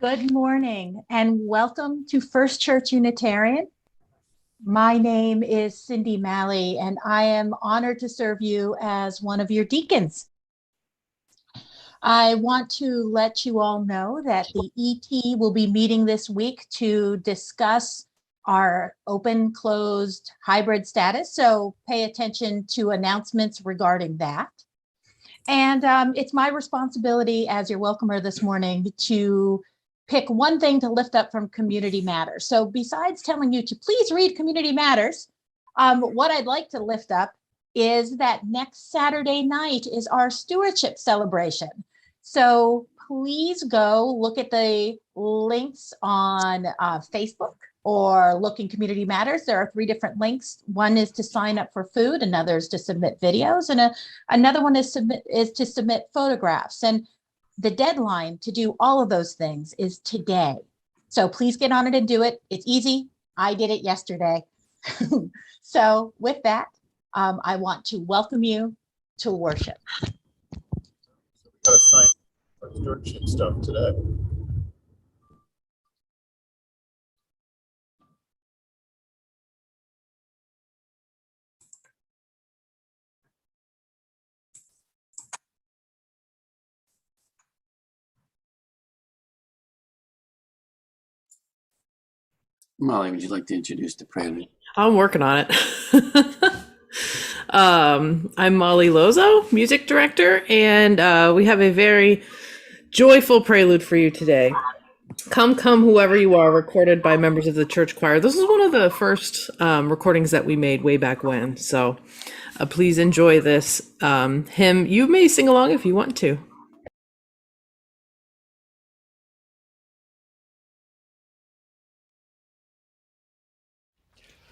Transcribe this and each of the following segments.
Good morning and welcome to First Church Unitarian. My name is Cindy Malley and I am honored to serve you as one of your deacons. I want to let you all know that the ET will be meeting this week to discuss our open-closed hybrid status, so pay attention to announcements regarding that. And it's my responsibility as your welcomer this morning to pick one thing to lift up from Community Matters. So besides telling you to please read Community Matters, what I'd like to lift up is that next Saturday night is our stewardship celebration. So please go look at the links on Facebook or look in Community Matters. There are 3 different links. One is to sign up for food, another is to submit videos, and another one is to submit photographs. And the deadline to do all of those things is today. So please get on it and do it. It's easy. I did it yesterday. So with that, I want to welcome you to worship. Got to sign for stewardship stuff today. Molly, would you like to introduce the Prelude? I'm working on it. I'm Molly Lozeau, music director, and we have a very joyful prelude for you today. Come, come, whoever you are, recorded by members of the church choir. This is one of the first recordings that we made way back when, so please enjoy this hymn. You may sing along if you want to.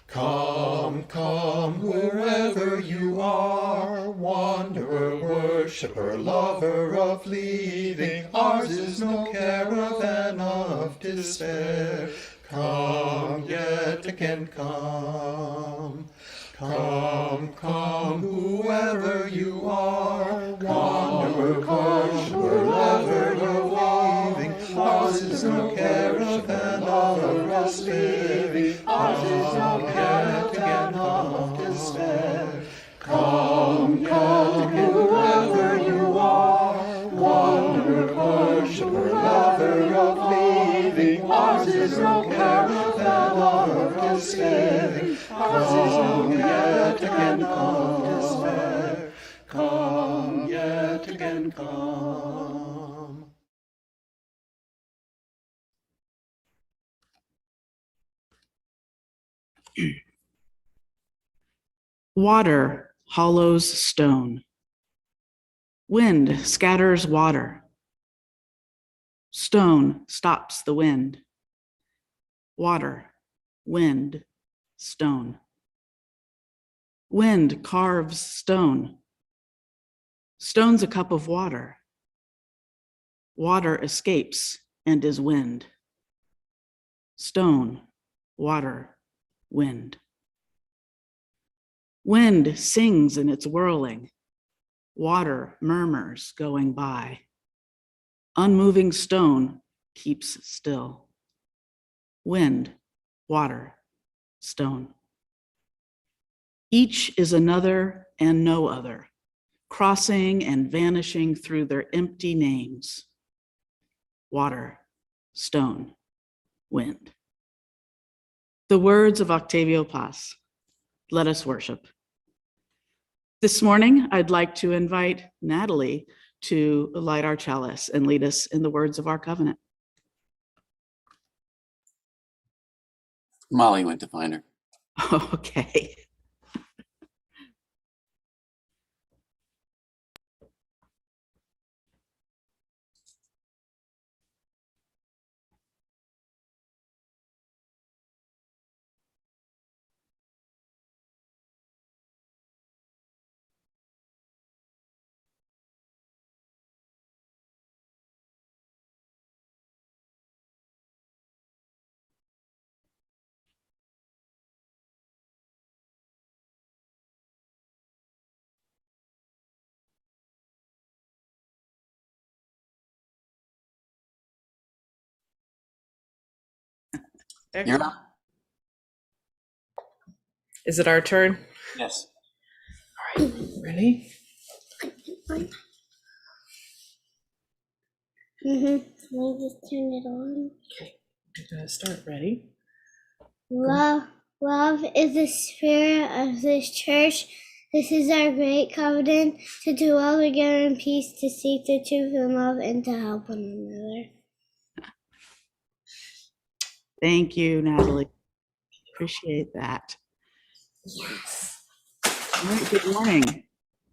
Come, come, wherever you are, wanderer, worshipper, lover of leaving, ours is no caravan of despair. Come, yet again come. Come, come, whoever you are, wanderer, worshipper, lover of leaving, ours is no caravan of despair. Ours is no caravan of despair. Come, come, whoever you are, wanderer, worshipper, lover of leaving, ours is no caravan of despair. Ours is no yet again come despair. Come, yet again come. Water hollows stone. Wind scatters water. Stone stops the wind. Water, wind, stone. Wind carves stone. Stone's a cup of water. Water escapes and is wind. Stone, water, wind. Wind sings in its whirling. Water murmurs going by. Unmoving stone keeps still. Wind, water, stone. Each is another and no other, crossing and vanishing through their empty names. Water, stone, wind. The words of Octavio Paz. Let us worship. This morning, I'd like to invite Natalie to light our chalice and lead us in the words of our covenant. Molly went to find her. Okay. You're up. Is it our turn? Yes. All right, ready? Let me just turn it on. Okay, you're gonna start. Ready? Love is the spirit of this church. This is our great covenant to dwell together in peace, to seek the truth and love, and to help one another. Thank you, Natalie. Appreciate that. All right, good morning.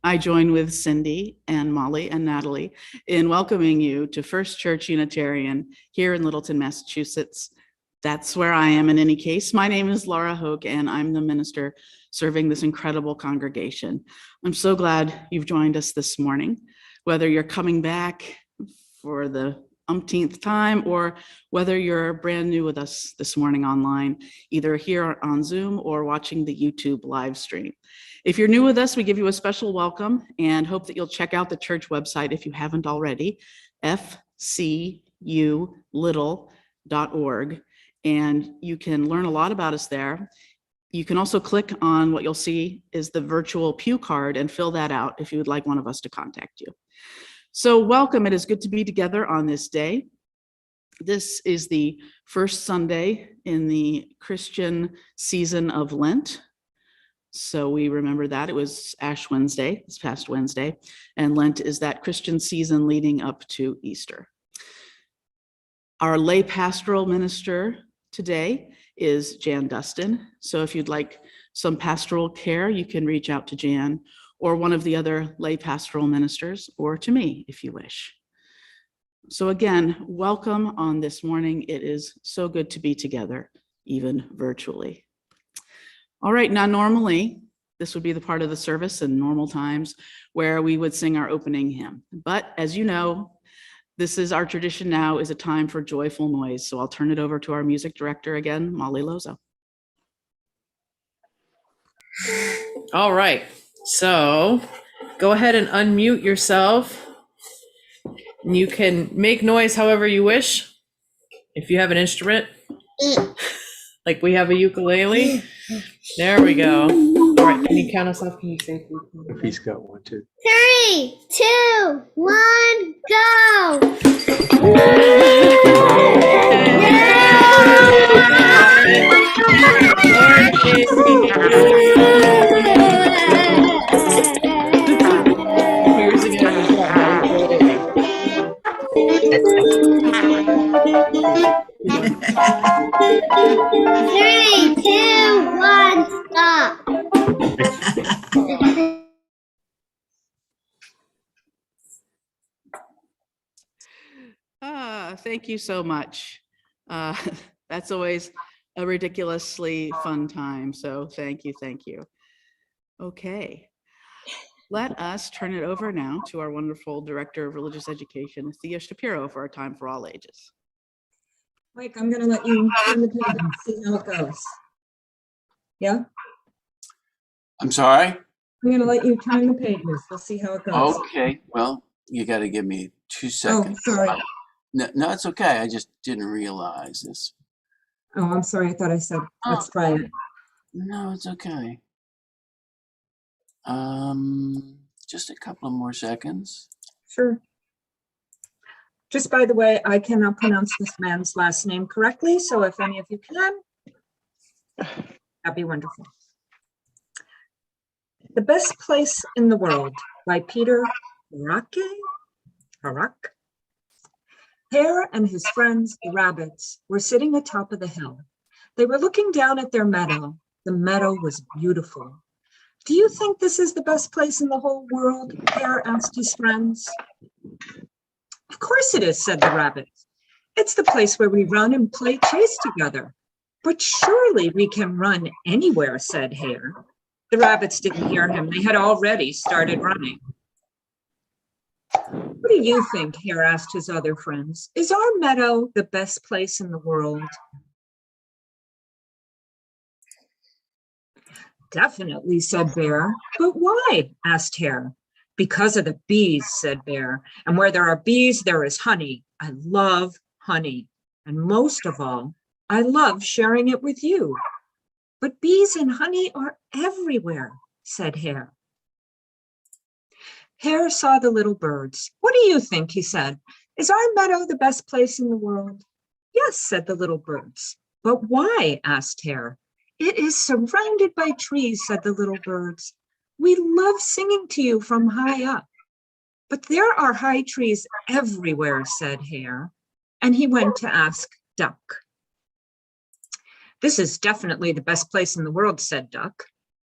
I join with Cindy and Molly and Natalie in welcoming you to First Church Unitarian here in Littleton, Massachusetts. That's where I am in any case. My name is Lara Hoke, and I'm the minister serving this incredible congregation. I'm so glad you've joined us this morning, whether you're coming back for the umpteenth time or whether you're brand new with us this morning online, either here on Zoom or watching the YouTube live stream. If you're new with us, we give you a special welcome and hope that you'll check out the church website if you haven't already, fculittle.org, and you can learn a lot about us there. You can also click on what you'll see is the virtual pew card and fill that out if you would like one of us to contact you. So welcome. It is good to be together on this day. This is the first Sunday in the Christian season of Lent. So we remember that it was Ash Wednesday, this past Wednesday, and Lent is that Christian season leading up to Easter. Our lay pastoral minister today is Jan Dustin. So if you'd like some pastoral care, you can reach out to Jan or one of the other lay pastoral ministers, or to me if you wish. So again, welcome on this morning. It is so good to be together, even virtually. All right, now normally this would be the part of the service in normal times where we would sing our opening hymn. But as you know, this is our tradition now is a time for joyful noise. So I'll turn it over to our music director again, Molly Lozeau. All right, so go ahead and unmute yourself. You can make noise however you wish. If you have an instrument, like we have a ukulele. There we go. All right, can you count us off? Can you say If he's got one too. 3, 2, 1, go! Three, two, one, stop. Thank you so much. That's always a ridiculously fun time. So thank you, thank you. Okay, let us turn it over now to our wonderful Director of Religious Education, Thea Shapiro, for our Time for All Ages. Mike, I'm going to let you turn the page and see how it goes. Yeah, I'm sorry? I'm going to let you turn the pages. We'll see how it goes. Okay, well, you got to give me 2 Oh, seconds. sorry. No, it's okay. I just didn't realize this. Oh, I'm sorry. I thought I said, let's try it. No, it's okay. Just a couple of more seconds. Sure. Just by the way, I cannot pronounce this man's last name correctly, so if any of you can, that'd be wonderful. The Best Place in the World by Petr Horácek. Hare and his friends, the rabbits, were sitting atop of the hill. They were looking down at their meadow. The meadow was beautiful. Do you think this is the best place in the whole world? Hare asked his friends. Of course it is, said the rabbits. It's the place where we run and play chase together. But surely we can run anywhere, said Hare. The rabbits didn't hear him. They had already started running. What do you think? Hare asked his other friends. Is our meadow the best place in the world? Definitely, said Bear. But why? Asked Hare. Because of the bees, said Bear. And where there are bees, there is honey. I love honey. And most of all, I love sharing it with you. But bees and honey are everywhere, said Hare. Hare saw the little birds. What do you think, he said. Is our meadow the best place in the world? Yes, said the little birds. But why? Asked Hare. It is surrounded by trees, said the little birds. We love singing to you from high up. But there are high trees everywhere, said Hare. And he went to ask Duck. This is definitely the best place in the world, said Duck.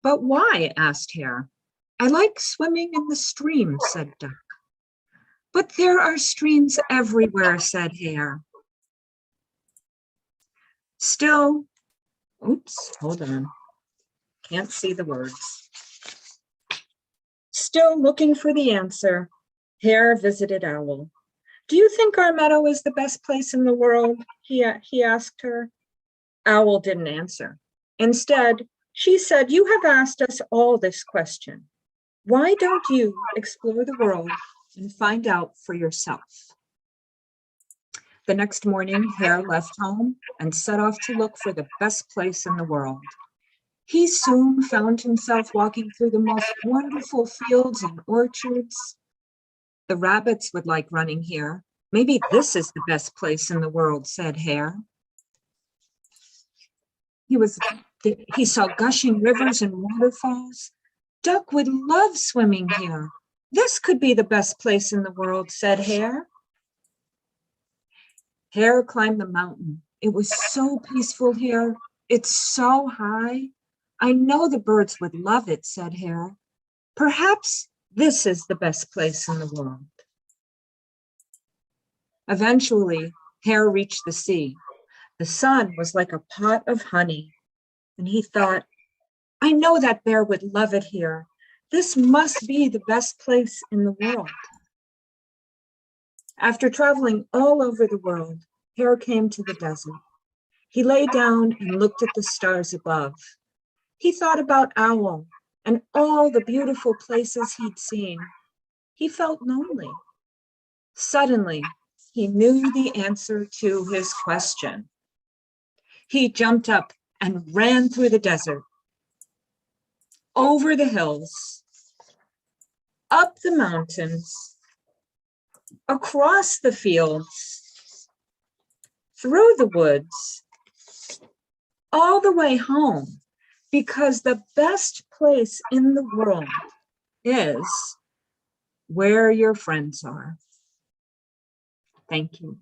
But why? Asked Hare. I like swimming in the stream, said Duck. But there are streams everywhere, said Hare. Still, oops, hold on. Can't see the words. Still looking for the answer, Hare visited Owl. Do you think our meadow is the best place in the world? He asked her. Owl didn't answer. Instead, she said, you have asked us all this question. Why don't you explore the world and find out for yourself? The next morning, Hare left home and set off to look for the best place in the world. He soon found himself walking through the most wonderful fields and orchards. The rabbits would like running here. Maybe this is the best place in the world, said Hare. He saw gushing rivers and waterfalls. Duck would love swimming here. This could be the best place in the world, said Hare. Hare climbed the mountain. It was so peaceful here. It's so high. I know the birds would love it, said Hare. Perhaps this is the best place in the world. Eventually, Hare reached the sea. The sun was like a pot of honey. And he thought, I know that bear would love it here. This must be the best place in the world. After traveling all over the world, Hare came to the desert. He lay down and looked at the stars above. He thought about Owl and all the beautiful places he'd seen. He felt lonely. Suddenly, he knew the answer to his question. He jumped up and ran through the desert, over the hills, up the mountains, across the fields, through the woods, all the way home, because the best place in the world is where your friends are. Thank you.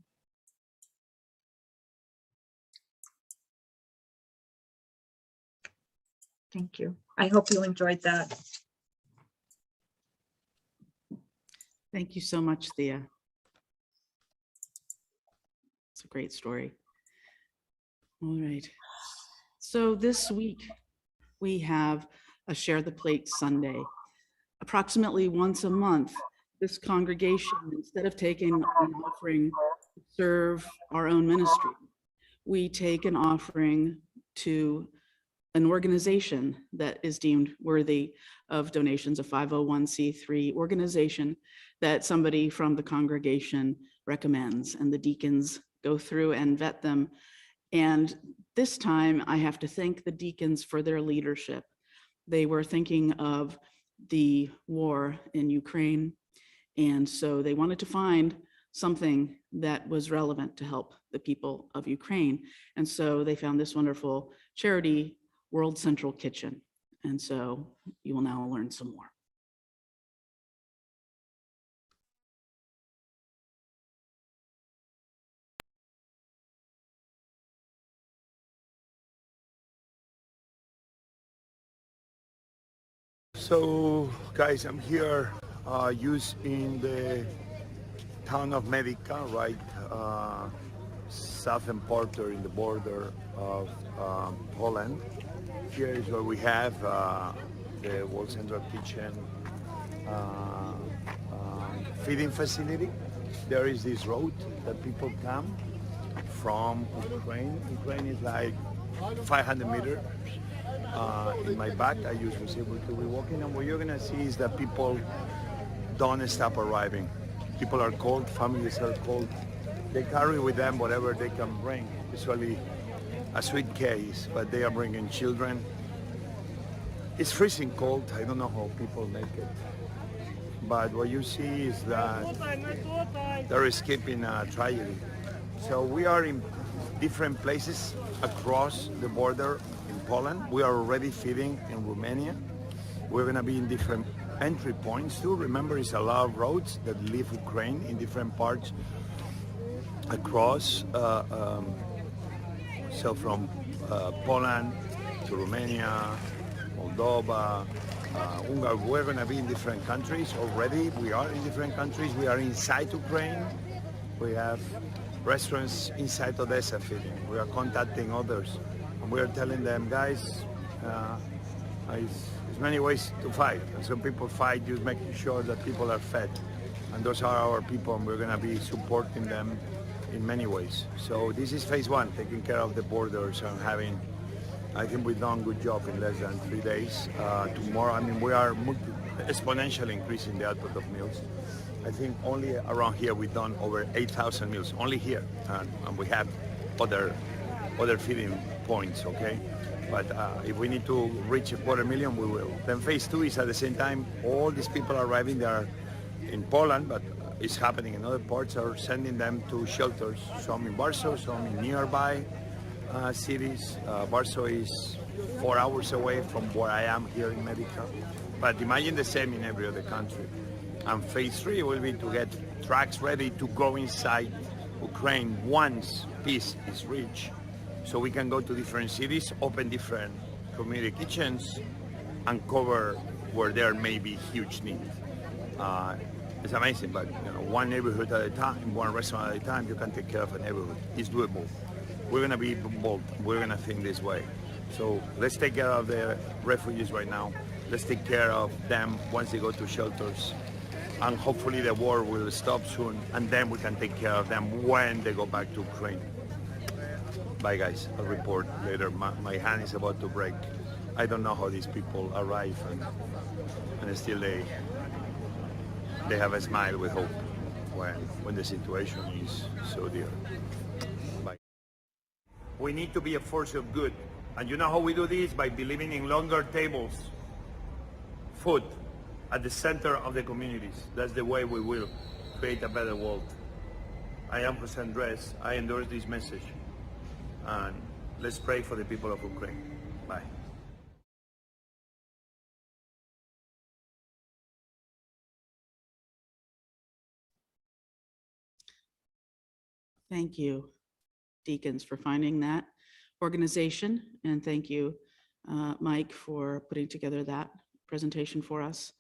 Thank you. I hope you enjoyed that. Thank you so much, Thea. It's a great story. All right. So this week we have a Share the Plate Sunday. Approximately once a month, this congregation, instead of taking an offering to serve our own ministry, we take an offering to an organization that is deemed worthy of donations, a 501c3 organization that somebody from the congregation recommends, and the deacons go through and vet them. And this time I have to thank the deacons for their leadership. They were thinking of the war in Ukraine, and so they wanted to find something that was relevant to help the people of Ukraine. And so they found this wonderful charity, World Central Kitchen. And so you will now learn some more. So guys, I'm here in the town of Medica, right southern Porter in the border of Poland. Here is where we have the World Central Kitchen feeding facility. There is this road that people come from Ukraine. Ukraine is like 500 meters. In my back, I use visible to be walking, and what you're gonna see is that people don't stop arriving. People are cold, families are cold. They carry with them whatever they can bring, usually a suitcase, but they are bringing children. It's freezing cold. I don't know how people make it. But what you see is that they're escaping a tragedy. So we are in different places across the border in Poland. We are already feeding in Romania. We're going to be in different entry points too. Remember, it's a lot of roads that leave Ukraine in different parts across. So from Poland to Romania, Moldova, Ungar, we're going to be in different countries already. We are in different countries. We are inside Ukraine. We have restaurants inside Odessa feeding. We are contacting others. And we are telling them, guys, there's many ways to fight. And some people fight just making sure that people are fed. And those are our people, and we're going to be supporting them in many ways. So this is phase one, taking care of the borders and having, I think we've done a good job in less than 3 days. Tomorrow, I mean, we are exponentially increasing the output of meals. I think only around here we've done over 8,000 meals, only here. And we have other feeding points, okay? But if we need to reach 250,000, we will. Then phase two is at the same time, all these people arriving, they are in Poland, but it's happening in other parts, are sending them to shelters, some in Warsaw, some in nearby cities. Warsaw is 4 hours away from where I am here in Medica. But imagine the same in every other country. And phase three will be to get trucks ready to go inside Ukraine once peace is reached. So we can go to different cities, open different community kitchens, and cover where there may be huge need. It's amazing, but one neighborhood at a time, one restaurant at a time, you can take care of a neighborhood. It's doable. We're going to be bold. We're going to think this way. So let's take care of the refugees right now. Let's take care of them once they go to shelters. And hopefully the war will stop soon, and then we can take care of them when they go back to Ukraine. Bye guys, I'll report later. My hand is about to break. I don't know how these people arrive and still they have a smile with hope when the situation is so dear. Bye. We need to be a force of good. And you know how we do this? By believing in longer tables, food at the center of the communities. That's the way we will create a better world. I am Jose Andres. I endorse this message. And let's pray for the people of Ukraine. Bye. Thank you, Deacons, for finding that organization. And thank you, Mike, for putting together that presentation for us.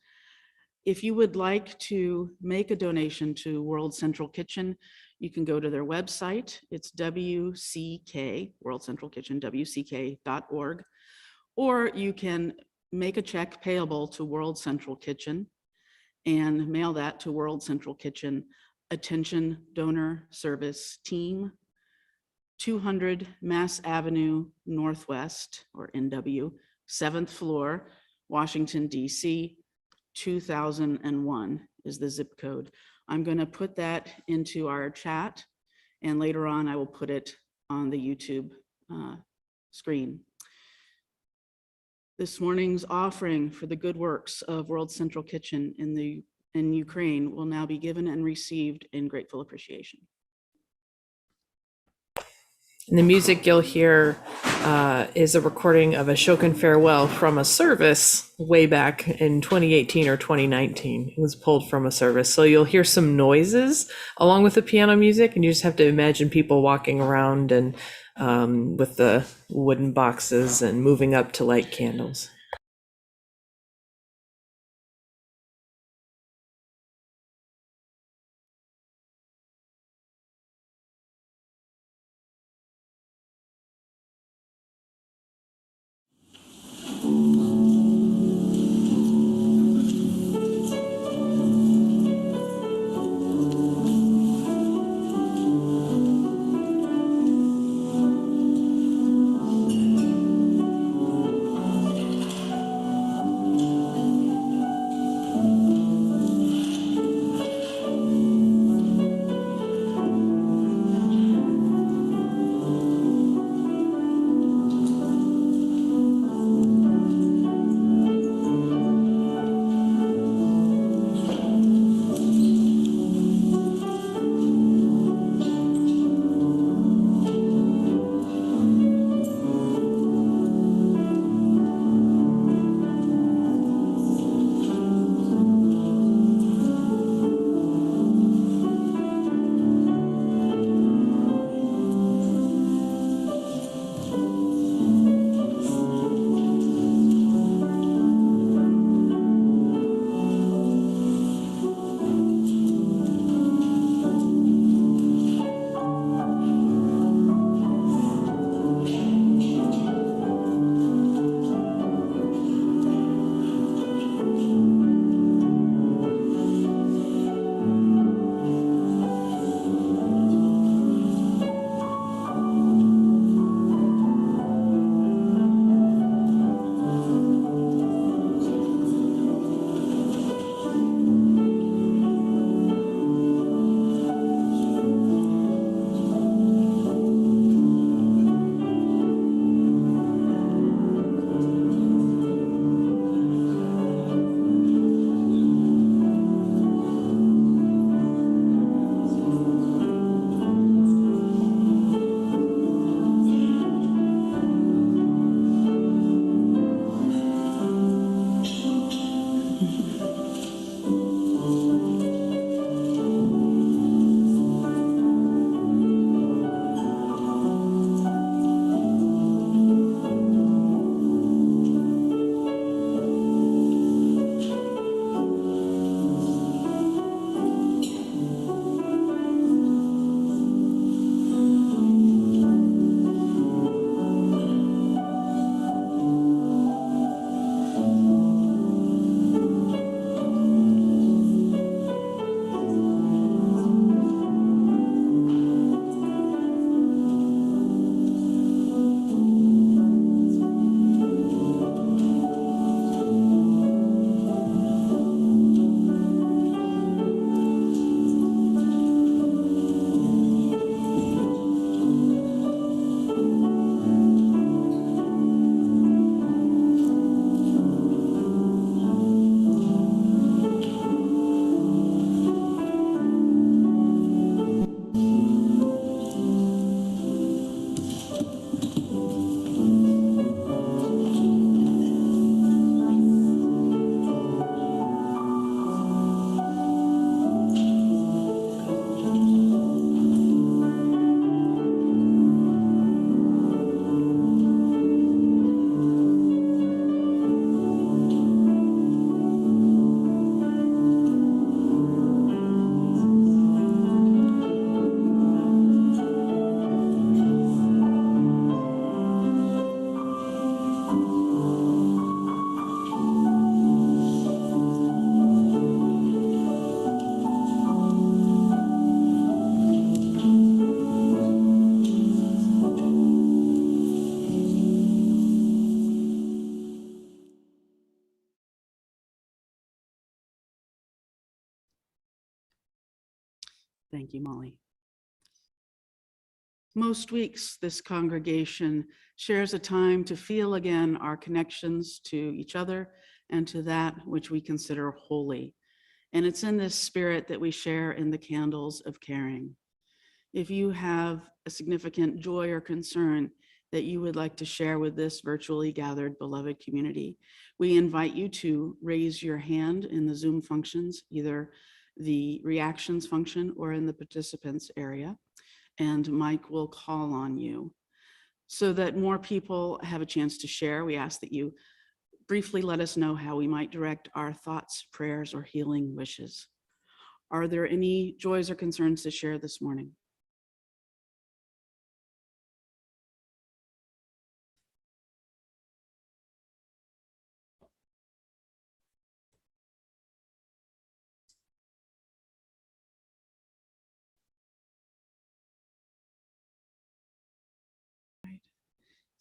If you would like to make a donation to World Central Kitchen, you can go to their website. It's WCK, World Central Kitchen, WCK.org. Or you can make a check payable to World Central Kitchen and mail that to World Central Kitchen, Attention Donor Service Team, 200 Mass Avenue Northwest, or NW, 7th floor, Washington, D.C., 2001 is the zip code. I'm going to put that into our chat, and later on I will put it on the YouTube screen. This morning's offering for the good works of World Central Kitchen in Ukraine will now be given and received in grateful appreciation. And the music you'll hear is a recording of Ashokan Farewell from a service way back in 2018 or 2019. It was pulled from a service. So you'll hear some noises along with the piano music, and you just have to imagine people walking around and with the wooden boxes and moving up to light candles. Thank you, Molly. Most weeks, this congregation shares a time to feel again our connections to each other and to that which we consider holy. And it's in this spirit that we share in the candles of caring. If you have a significant joy or concern that you would like to share with this virtually gathered beloved community, we invite you to raise your hand in the Zoom functions, either the reactions function or in the participants area, and Mike will call on you. So that more people have a chance to share, we ask that you briefly let us know how we might direct our thoughts, prayers, or healing wishes. Are there any joys or concerns to share this morning?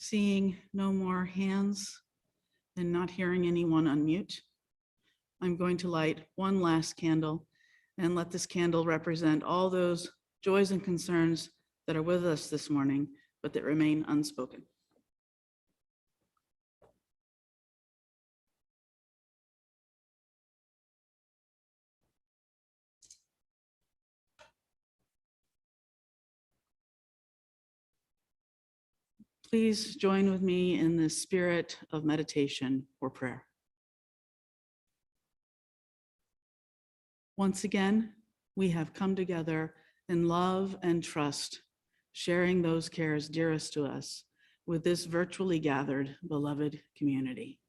Seeing no more hands and not hearing anyone unmute, I'm going to light one last candle and let this candle represent all those joys and concerns that are with us this morning, but that remain unspoken. Please join with me in the spirit of meditation or prayer. Once again, we have come together in love and trust, sharing those cares dearest to us with this virtually gathered beloved community.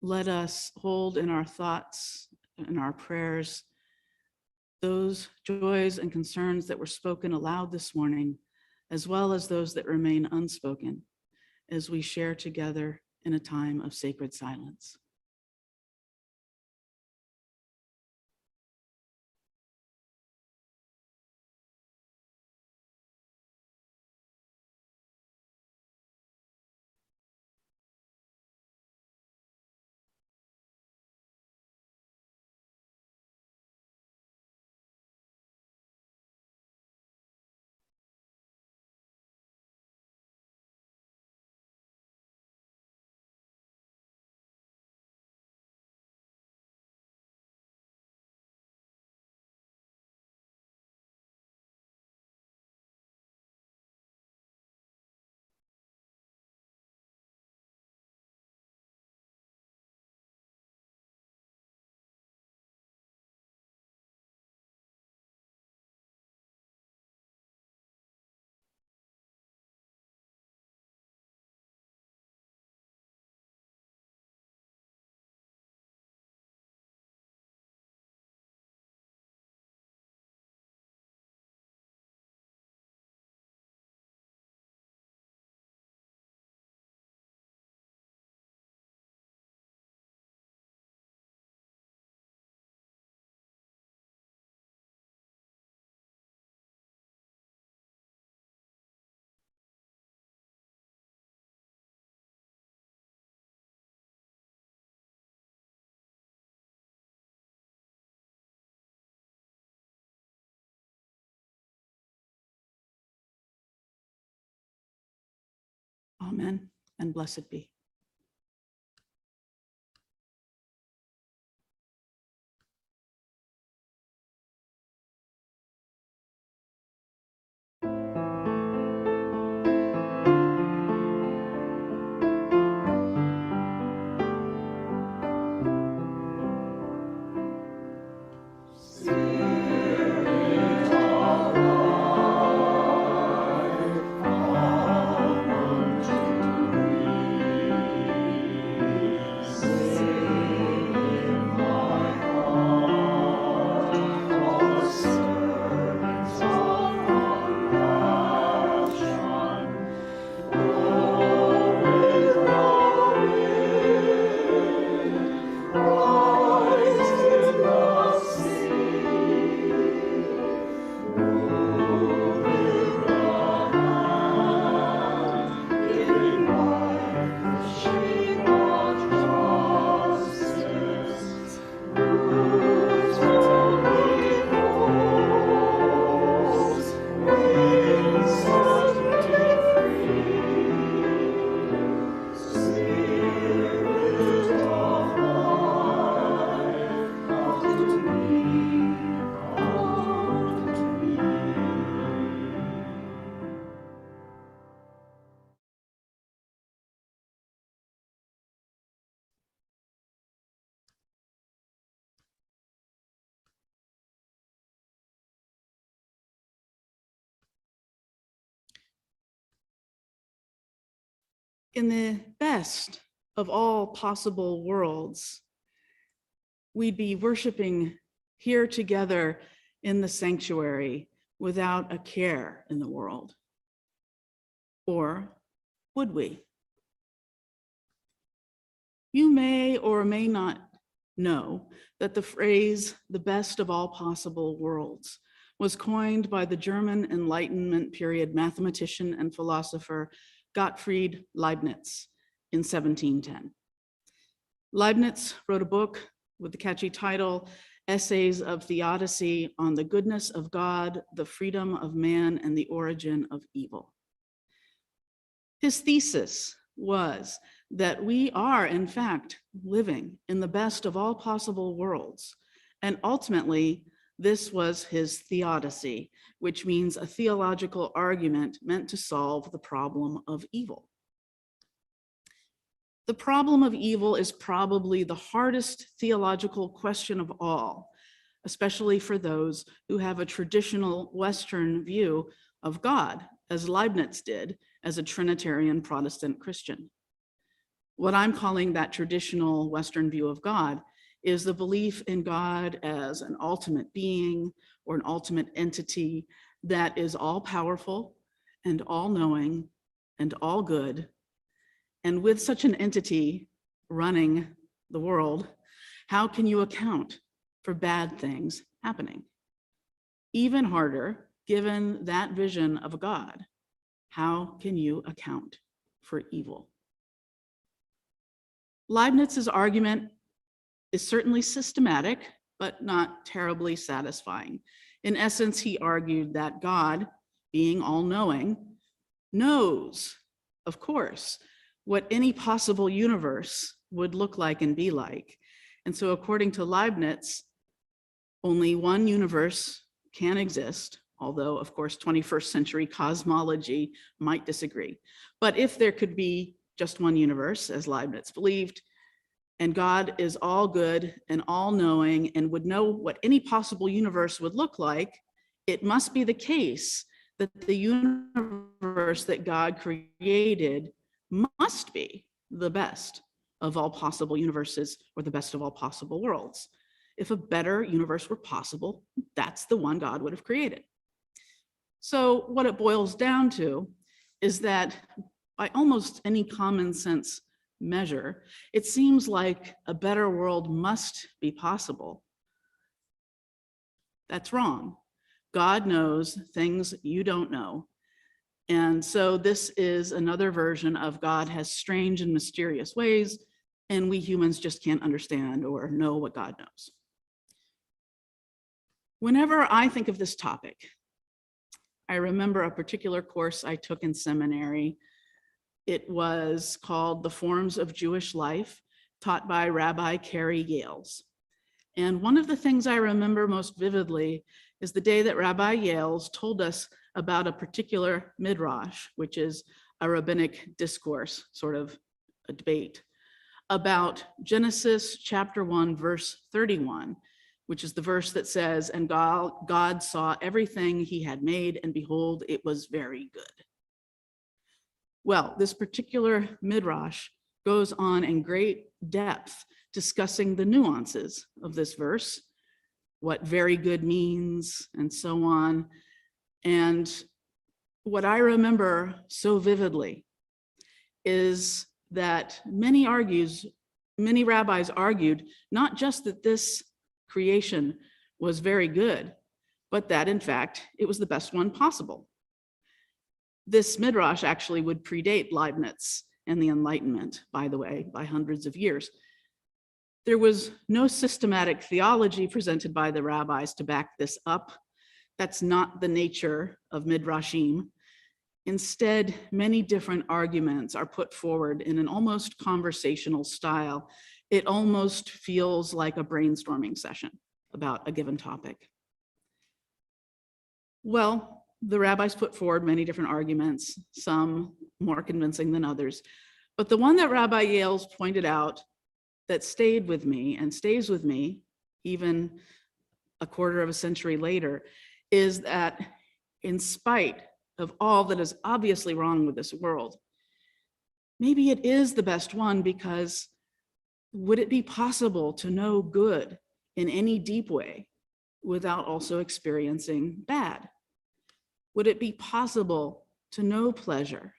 Let us hold in our thoughts and our prayers those joys and concerns that were spoken aloud this morning, as well as those that remain unspoken, as we share together in a time of sacred silence. Amen, and blessed be. in the best of all possible worlds, we'd be worshiping here together in the sanctuary without a care in the world. Or would we? You may or may not know that the phrase, the best of all possible worlds, was coined by the German Enlightenment period mathematician and philosopher Gottfried Leibniz in 1710. Leibniz wrote a book with the catchy title, Essays of Theodicy on the Goodness of God, the Freedom of Man, and the Origin of Evil. His thesis was that we are, in fact, living in the best of all possible worlds. And ultimately, this was his theodicy, which means a theological argument meant to solve the problem of evil. The problem of evil is probably the hardest theological question of all, especially for those who have a traditional Western view of God, as Leibniz did as a Trinitarian Protestant Christian. What I'm calling that traditional Western view of God is the belief in God as an ultimate being or an ultimate entity that is all powerful and all knowing and all good. And with such an entity running the world, how can you account for bad things happening? Even harder, given that vision of a God, how can you account for evil? Leibniz's argument is certainly systematic, but not terribly satisfying. In essence, he argued that God, being all-knowing, knows, of course, what any possible universe would look like and be like. And so according to Leibniz, only one universe can exist, although of course 21st century cosmology might disagree. But if there could be just one universe, as Leibniz believed, and God is all good and all knowing and would know what any possible universe would look like, it must be the case that the universe that God created must be the best of all possible universes or the best of all possible worlds. If a better universe were possible, that's the one God would have created. So what it boils down to is that by almost any common sense measure, it seems like a better world must be possible. That's wrong. God knows things you don't know. And so this is another version of God has strange and mysterious ways, and we humans just can't understand or know what God knows. Whenever I think of this topic, I remember a particular course I took in seminary. It was called The Forms of Jewish Life, taught by Rabbi Carrie Yales. And one of the things I remember most vividly is the day that Rabbi Yales told us about a particular midrash, which is a rabbinic discourse, sort of a debate, about Genesis chapter 1, verse 31, which is the verse that says, and God saw everything he had made, and behold, it was very good. Well, this particular midrash goes on in great depth discussing the nuances of this verse, what very good means, and so on. And what I remember so vividly is that many rabbis argued not just that this creation was very good, but that in fact, it was the best one possible. This midrash actually would predate Leibniz and the Enlightenment, by the way, by hundreds of years. There was no systematic theology presented by the rabbis to back this up. That's not the nature of midrashim. Instead, many different arguments are put forward in an almost conversational style. It almost feels like a brainstorming session about a given topic. Well, the rabbis put forward many different arguments, some more convincing than others. But the one that Rabbi Yales pointed out that stayed with me and stays with me even a quarter of a century later is that in spite of all that is obviously wrong with this world, maybe it is the best one, because would it be possible to know good in any deep way without also experiencing bad? Would it be possible to know pleasure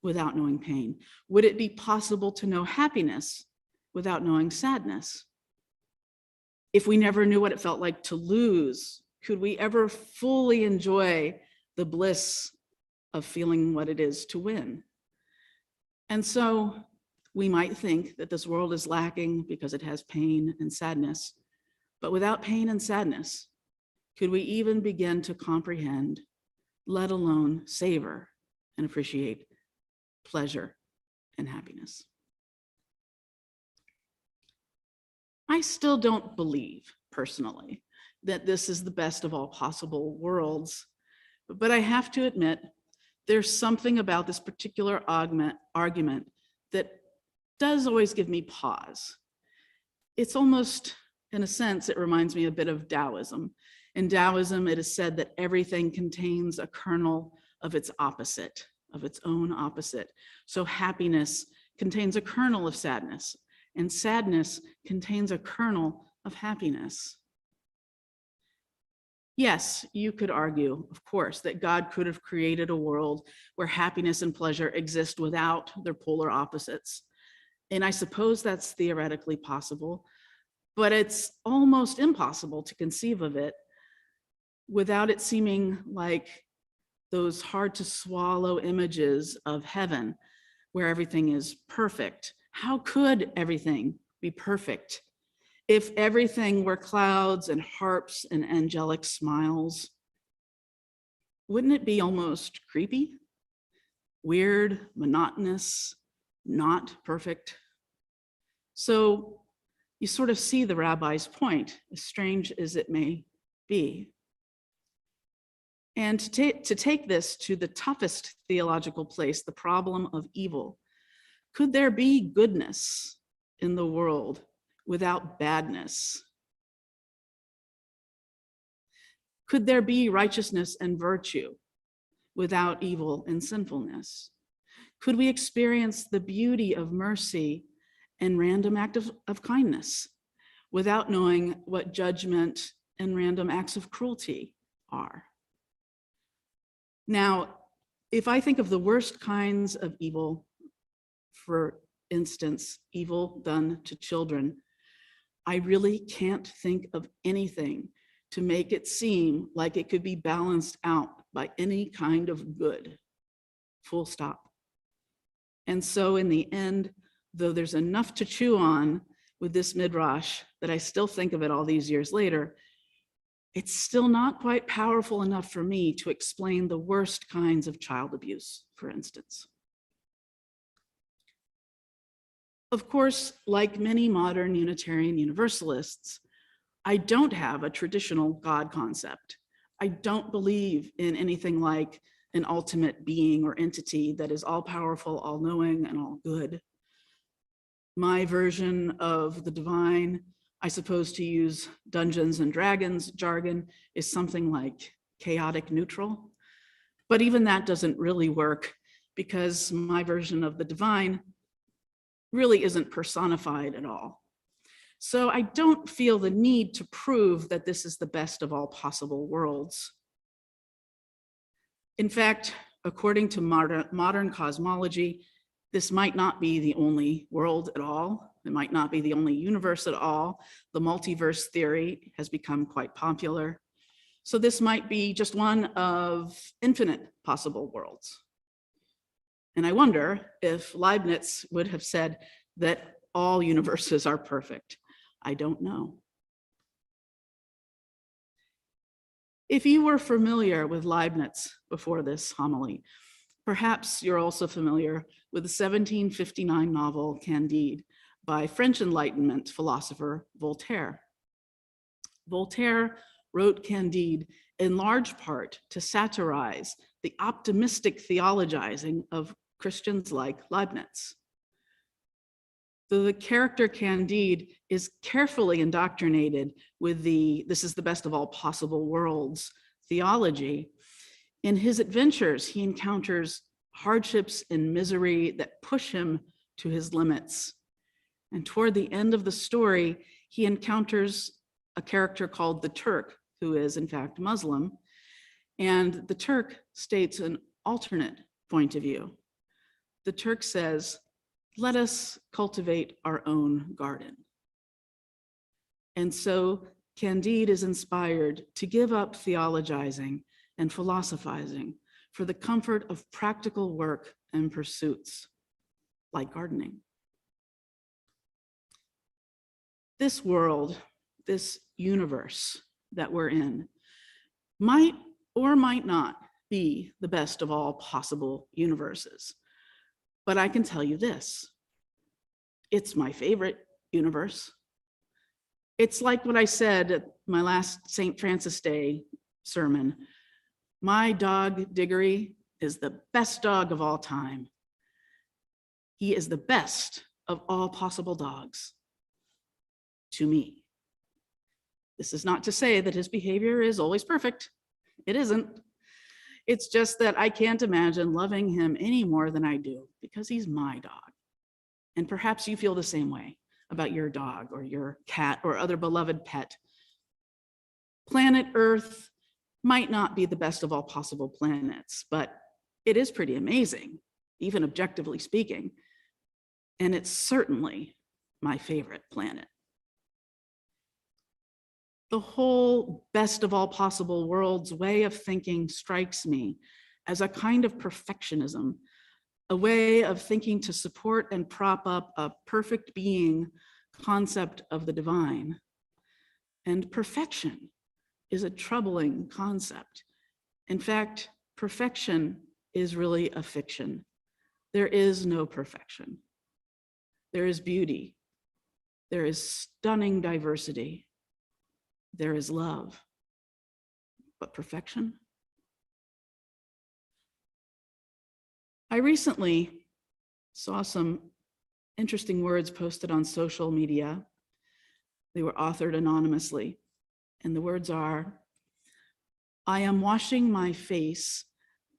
without knowing pain? Would it be possible to know happiness without knowing sadness? If we never knew what it felt like to lose, could we ever fully enjoy the bliss of feeling what it is to win? And so we might think that this world is lacking because it has pain and sadness, but without pain and sadness, could we even begin to comprehend, let alone savor and appreciate pleasure and happiness? I still don't believe, personally, that this is the best of all possible worlds, but I have to admit, there's something about this particular argument that does always give me pause. It's almost, in a sense, it reminds me a bit of Taoism. In Taoism, it is said that everything contains a kernel of its opposite, of its own opposite. So happiness contains a kernel of sadness, and sadness contains a kernel of happiness. Yes, you could argue, of course, that God could have created a world where happiness and pleasure exist without their polar opposites. And I suppose that's theoretically possible, but it's almost impossible to conceive of it without it seeming like those hard to swallow images of heaven where everything is perfect. How could everything be perfect if everything were clouds and harps and angelic smiles? Wouldn't it be almost creepy, weird, monotonous, not perfect? So you sort of see the rabbi's point, as strange as it may be. And to take this to the toughest theological place, the problem of evil, could there be goodness in the world without badness? Could there be righteousness and virtue without evil and sinfulness? Could we experience the beauty of mercy and random act of kindness without knowing what judgment and random acts of cruelty are? Now, if I think of the worst kinds of evil, for instance, evil done to children, I really can't think of anything to make it seem like it could be balanced out by any kind of good, full stop. And so in the end, though there's enough to chew on with this midrash that I still think of it all these years later, it's still not quite powerful enough for me to explain the worst kinds of child abuse, for instance. Of course, like many modern Unitarian Universalists, I don't have a traditional God concept. I don't believe in anything like an ultimate being or entity that is all-powerful, all-knowing, and all good. My version of the divine, I suppose to use Dungeons and Dragons jargon, is something like chaotic neutral. But even that doesn't really work because my version of the divine really isn't personified at all. So I don't feel the need to prove that this is the best of all possible worlds. In fact, according to modern cosmology, this might not be the only world at all. It might not be the only universe at all. The multiverse theory has become quite popular. So this might be just one of infinite possible worlds. And I wonder if Leibniz would have said that all universes are perfect. I don't know. If you were familiar with Leibniz before this homily, perhaps you're also familiar with the 1759 novel Candide by French Enlightenment philosopher Voltaire. Voltaire wrote Candide in large part to satirize the optimistic theologizing of Christians like Leibniz. Though the character Candide is carefully indoctrinated with the "this is the best of all possible worlds" theology, in his adventures, he encounters hardships and misery that push him to his limits. And toward the end of the story, he encounters a character called the Turk, who is in fact Muslim. And the Turk states an alternate point of view. The Turk says, let us cultivate our own garden. And so Candide is inspired to give up theologizing and philosophizing for the comfort of practical work and pursuits like gardening. This world, this universe that we're in, might or might not be the best of all possible universes. But I can tell you this, it's my favorite universe. It's like what I said at my last St. Francis Day sermon. My dog, Diggory, is the best dog of all time. He is the best of all possible dogs to me. This is not to say that his behavior is always perfect. It isn't. It's just that I can't imagine loving him any more than I do because he's my dog. And perhaps you feel the same way about your dog or your cat or other beloved pet. Planet Earth might not be the best of all possible planets, but it is pretty amazing, even objectively speaking. And it's certainly my favorite planet. The whole best of all possible worlds way of thinking strikes me as a kind of perfectionism, a way of thinking to support and prop up a perfect being concept of the divine. And perfection is a troubling concept. In fact, perfection is really a fiction. There is no perfection. There is beauty. There is stunning diversity. There is love. But perfection? I recently saw some interesting words posted on social media. They were authored anonymously. And the words are, I am washing my face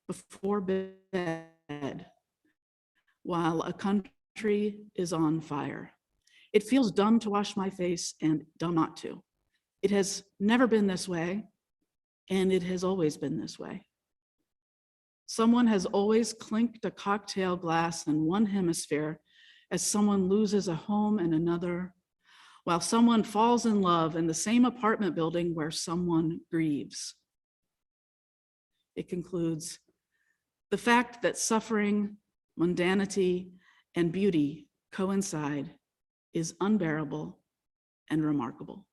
before bed while a country is on fire. It feels dumb to wash my face and dumb not to. It has never been this way, and it has always been this way. Someone has always clinked a cocktail glass in one hemisphere as someone loses a home in another, while someone falls in love in the same apartment building where someone grieves. It concludes, the fact that suffering, mundanity, and beauty coincide is unbearable and remarkable.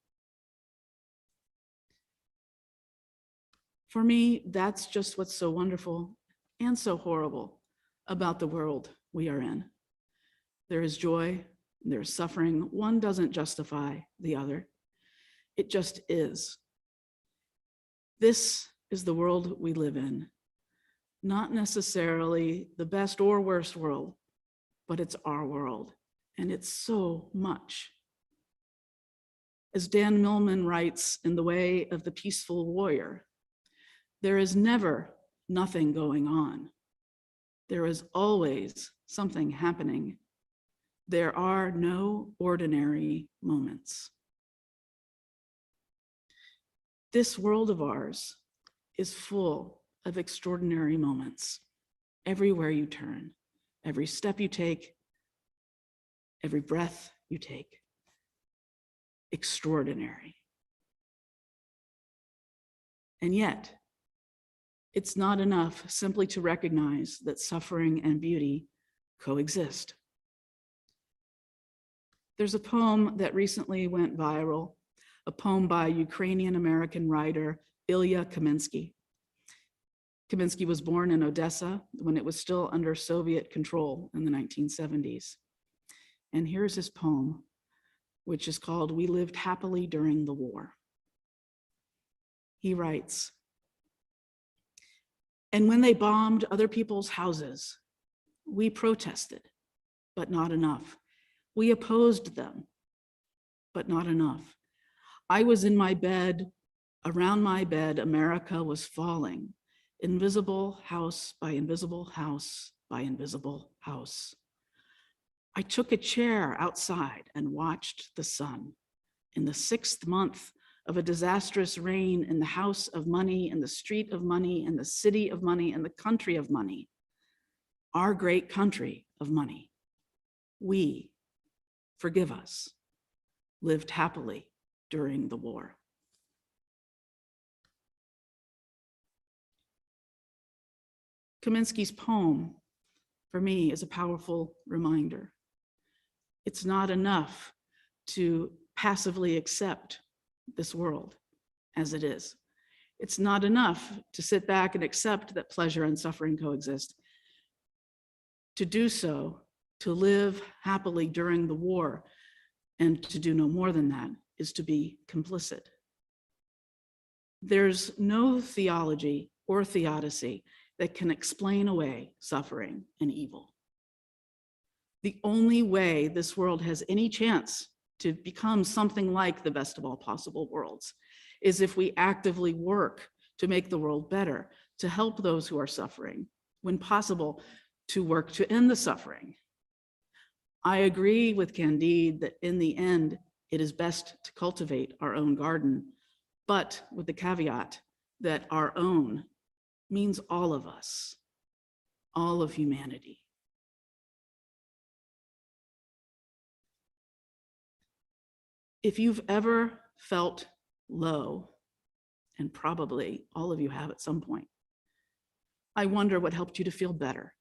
For me, that's just what's so wonderful and so horrible about the world we are in. There is joy, there is suffering. One doesn't justify the other. It just is. This is the world we live in. Not necessarily the best or worst world, but it's our world, and it's so much. As Dan Millman writes in The Way of the Peaceful Warrior, there is never nothing going on. There is always something happening. There are no ordinary moments. This world of ours is full of extraordinary moments. Everywhere you turn, every step you take, every breath you take. Extraordinary. And yet, it's not enough simply to recognize that suffering and beauty coexist. There's a poem that recently went viral, a poem by Ukrainian-American writer Ilya Kaminsky. Kaminsky was born in Odessa when it was still under Soviet control in the 1970s. And here's his poem, which is called We Lived Happily During the War. He writes, and when they bombed other people's houses, we protested, but not enough. We opposed them, but not enough. I was in my bed, around my bed, America was falling, invisible house by invisible house by invisible house. I took a chair outside and watched the sun. In the 6th month of a disastrous reign in the house of money, in the street of money, in the city of money, in the country of money, our great country of money, we, forgive us, lived happily during the war. Kaminsky's poem, for me, is a powerful reminder. It's not enough to passively accept this world as it is. It's not enough to sit back and accept that pleasure and suffering coexist. To do so, to live happily during the war, and to do no more than that, is to be complicit. There's no theology or theodicy that can explain away suffering and evil. The only way this world has any chance to become something like the best of all possible worlds is if we actively work to make the world better, to help those who are suffering, when possible, to work to end the suffering. I agree with Candide that in the end, it is best to cultivate our own garden, but with the caveat that our own means all of us, all of humanity. If you've ever felt low, and probably all of you have at some point, I wonder what helped you to feel better.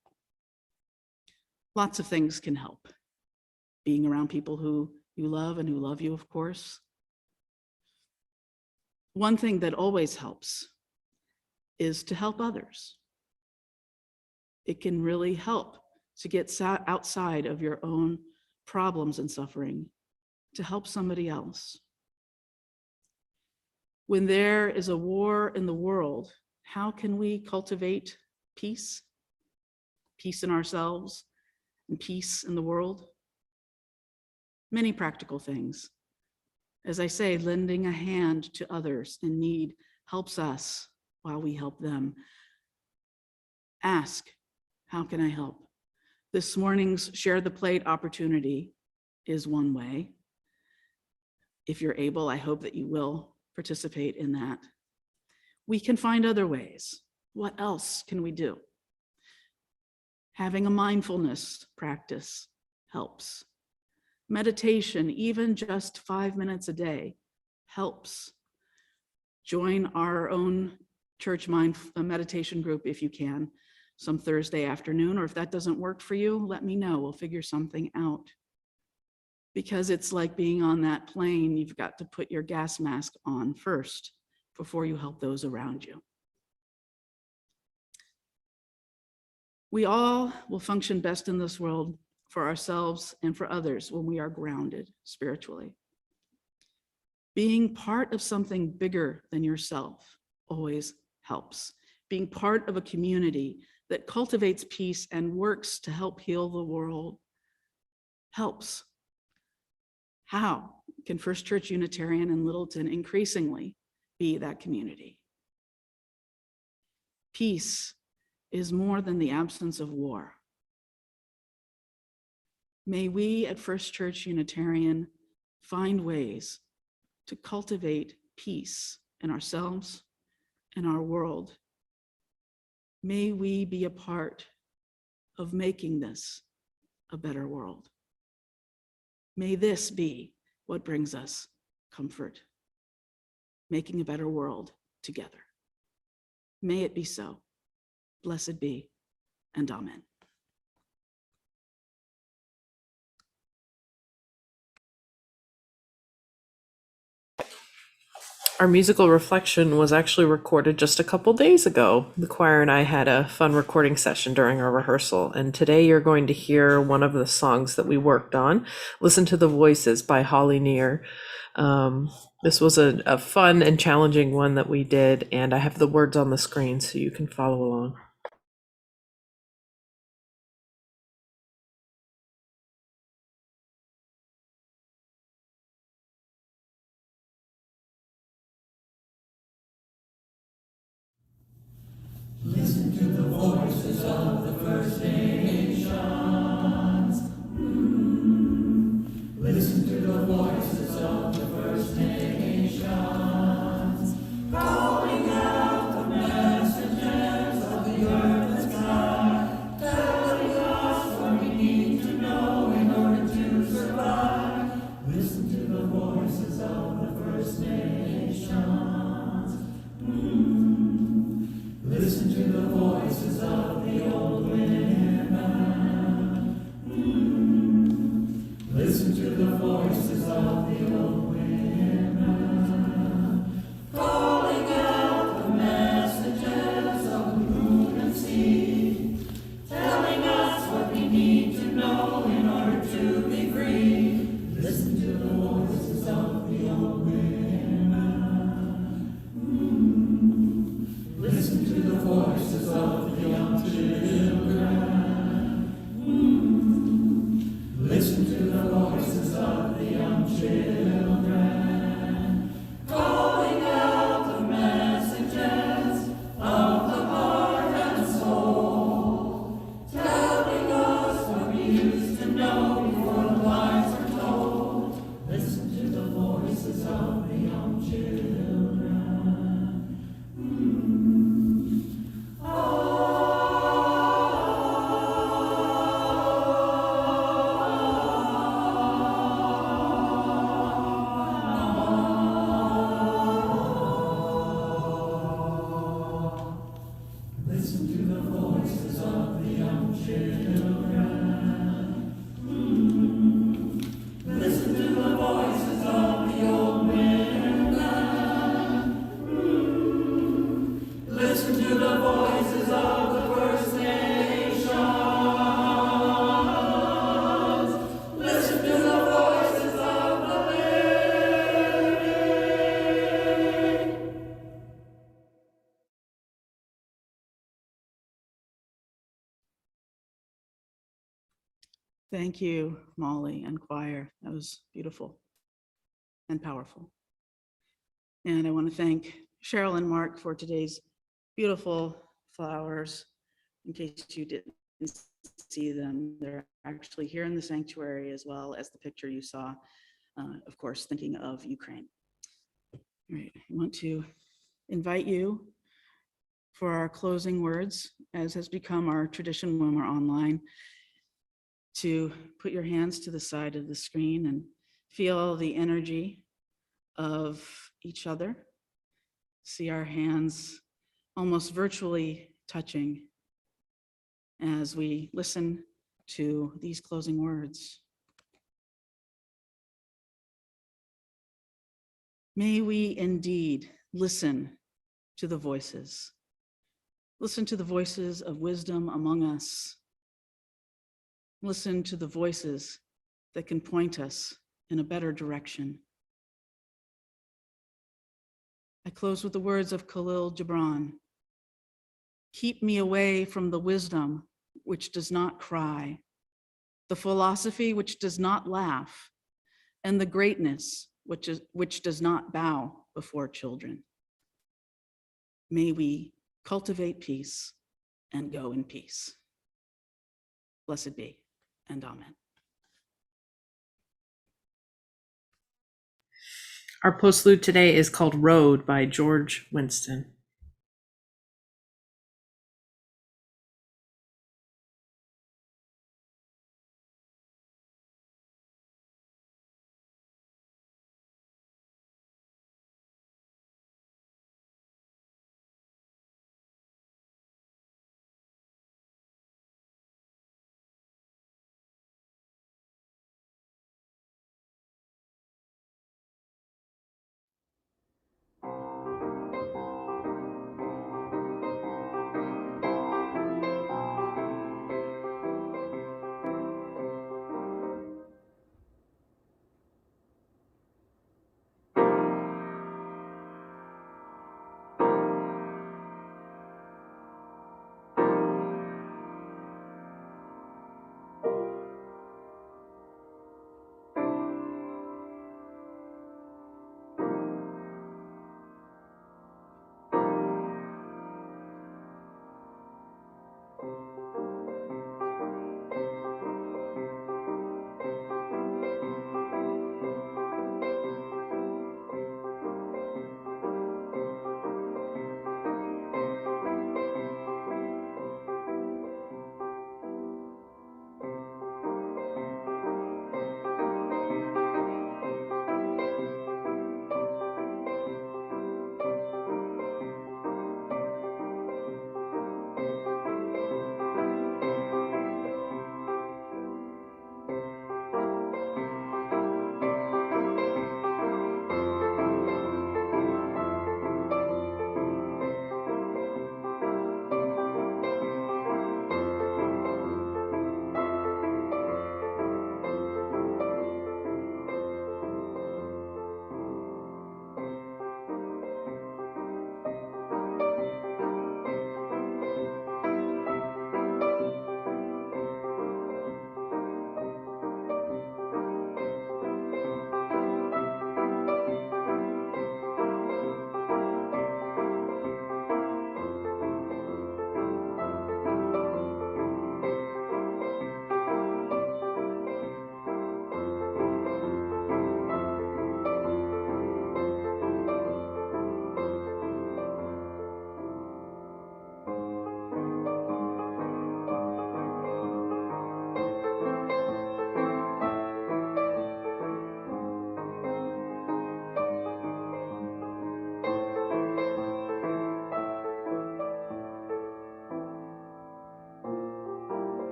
Lots of things can help. Being around people who you love and who love you, of course. One thing that always helps is to help others. It can really help to get outside of your own problems and suffering to help somebody else. When there is a war in the world, how can we cultivate peace? Peace in ourselves and peace in the world? Many practical things. As I say, lending a hand to others in need helps us while we help them. Ask, how can I help? This morning's Share the Plate opportunity is one way. If you're able, I hope that you will participate in that. We can find other ways. What else can we do? Having a mindfulness practice helps. Meditation, even just 5 minutes a day, helps. Join our own church meditation group if you can, some Thursday afternoon, or if that doesn't work for you, let me know. We'll figure something out. Because it's like being on that plane, you've got to put your gas mask on first before you help those around you. We all will function best in this world for ourselves and for others when we are grounded spiritually. Being part of something bigger than yourself always helps. Being part of a community that cultivates peace and works to help heal the world helps. How can First Church Unitarian in Littleton increasingly be that community? Peace is more than the absence of war. May we at First Church Unitarian find ways to cultivate peace in ourselves and our world. May we be a part of making this a better world. May this be what brings us comfort, making a better world together. May it be so. Blessed be, and amen. Our musical reflection was actually recorded just a couple days ago. The choir and I had a fun recording session during our rehearsal, and today you're going to hear one of the songs that we worked on, Listen to the Voices by Holly Near. This was a fun and challenging one that we did, and I have the words on the screen so you can follow along. Thank you, Molly and choir. That was beautiful and powerful. And I want to thank Cheryl and Mark for today's beautiful flowers. In case you didn't see them, they're actually here in the sanctuary as well as the picture you saw, of course, thinking of Ukraine. All right, I want to invite you for our closing words, as has become our tradition when we're online, to put your hands to the side of the screen and feel the energy of each other. See our hands almost virtually touching as we listen to these closing words. May we indeed listen to the voices. Listen to the voices of wisdom among us. Listen to the voices that can point us in a better direction. I close with the words of Khalil Gibran. Keep me away from the wisdom which does not cry, the philosophy which does not laugh, and the greatness which does not bow before children. May we cultivate peace and go in peace. Blessed be, and amen. Our postlude today is called Road by George Winston.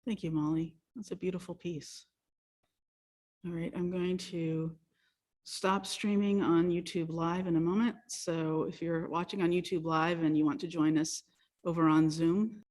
Thank you, Molly. That's a beautiful piece. All right, I'm going to stop streaming on YouTube Live in a moment. So if you're watching on YouTube Live and you want to join us over on Zoom,